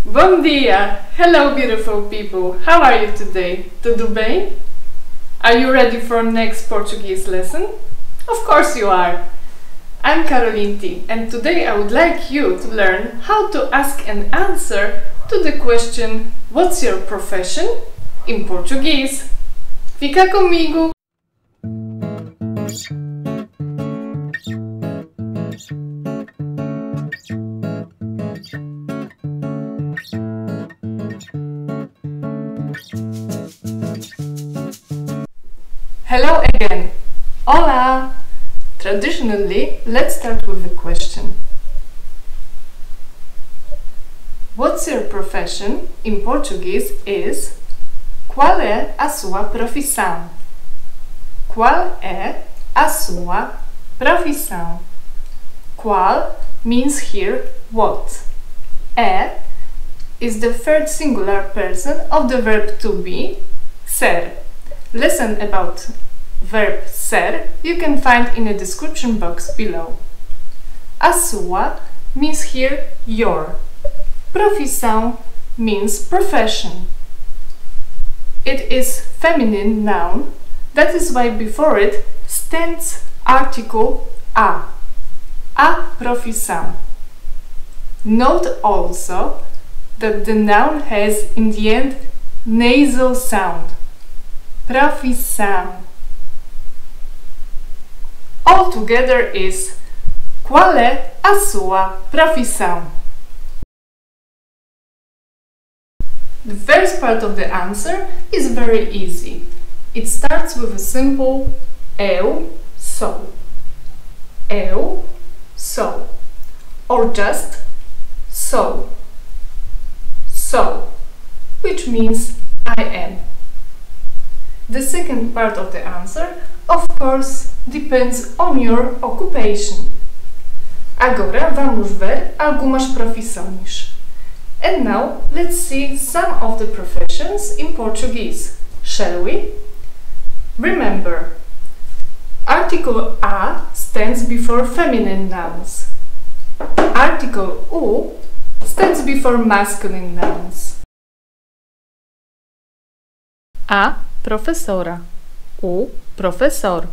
Bom dia! Hello beautiful people! How are you today? Tudo bem? Are you ready for next Portuguese lesson? Of course you are! I'm Caroline T, and today I would like you to learn how to ask and answer to the question "What's your profession?" in Portuguese. Fica comigo! Hello again! Olá! Traditionally, let's start with the question. What's your profession in Portuguese is qual é a sua profissão? Qual é a sua profissão? Qual means here what. É is the third singular person of the verb to be, ser. Lesson about verb ser you can find in the description box below. A sua means here your. Profissão means profession. It is feminine noun, that is why before it stands article a. A profissão. Note also that the noun has in the end nasal sound. Profissão. All together is qual é a sua profissão? The first part of the answer is very easy. It starts with a simple eu sou. Eu sou. Or just sou. Sou, which means I am. The second part of the answer, of course, depends on your occupation. Agora vamos ver algumas profissões. And now let's see some of the professions in Portuguese, shall we? Remember, article a stands before feminine nouns. Article u stands before masculine nouns. A professora, o professor.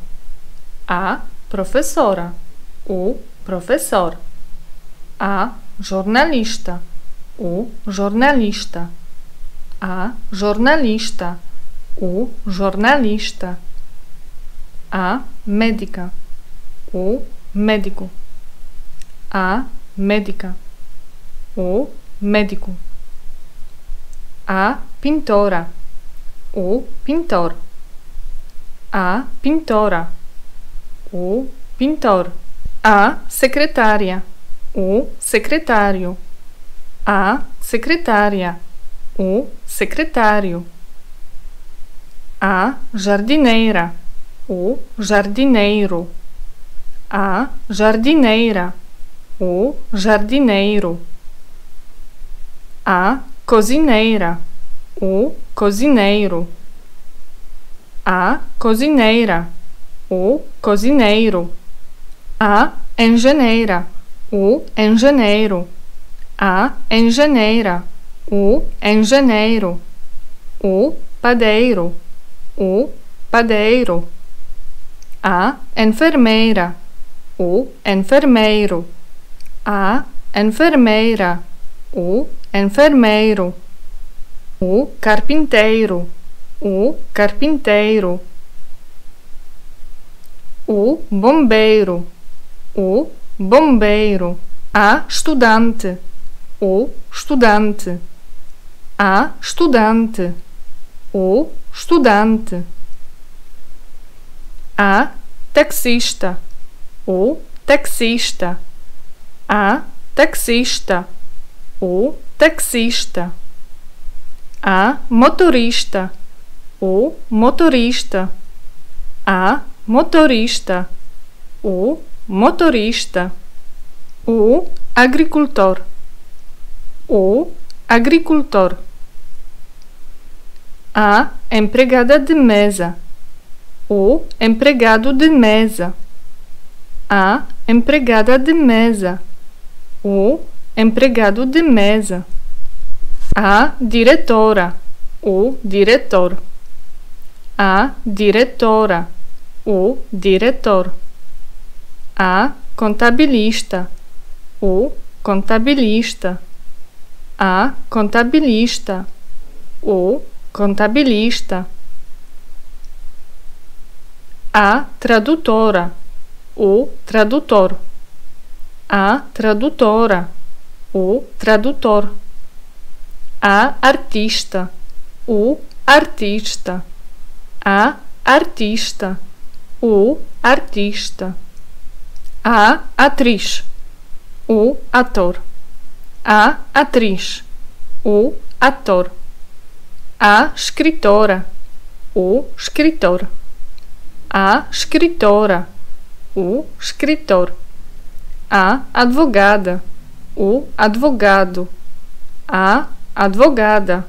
A professora, o professor. A jornalista, o jornalista. A jornalista, o jornalista. A médica, o médico. A médica, o médico. A pintora, o pintor. A pintora, o pintor. A secretária, o secretário. A secretária, o secretário. A jardineira, o jardineiro. A jardineira, o jardineiro. A cozinheira, o cozinheiro. A cozinheira, o cozinheiro. A engenheira, o engenheiro. A engenheira, o engenheiro. O padeiro, o padeiro. A enfermeira, o enfermeiro. A enfermeira, o enfermeiro. O carpinteiro, o carpinteiro. O bombeiro, o bombeiro. A estudante, o estudante. A estudante, o estudante. A taxista, o taxista. A taxista, o taxista. A motorista, o motorista. A motorista, o motorista. O agricultor, o agricultor. A empregada de mesa, o empregado de mesa. A empregada de mesa, o empregado de mesa. A diretora. O diretor. A diretora. O diretor. A contabilista. O contabilista. A contabilista. O contabilista. A tradutora. O tradutor. A tradutora. O tradutor. A artista. O artista. A artista. O artista. A atriz. O ator. A atriz. O ator. A escritora. O escritor. A escritora. O escritor. A advogada. O advogado. A advogada.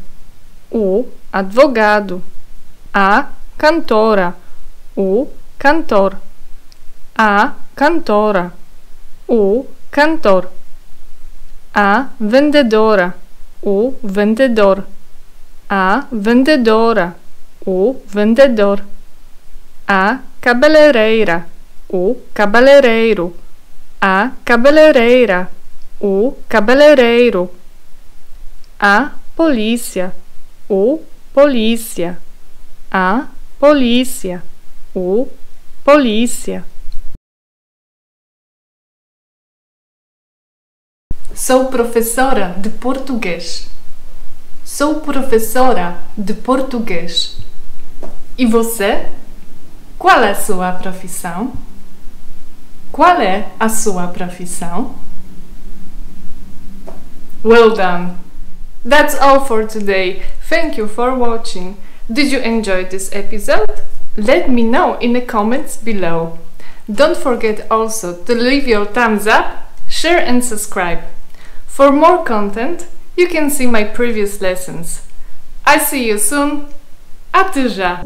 O advogado. A cantora. O cantor. A cantora. O cantor. A vendedora. O vendedor. A vendedora. O vendedor. A cabeleireira. O cabeleireiro. A cabeleireira. O cabeleireiro. A polícia. O polícia. A polícia. O polícia. Sou professora de português. Sou professora de português. E você? Qual é a sua profissão? Qual é a sua profissão? Well done! That's all for today. Thank you for watching. Did you enjoy this episode? Let me know in the comments below. Don't forget also to leave your thumbs up, share and subscribe. For more content, you can see my previous lessons. I see you soon. Até já!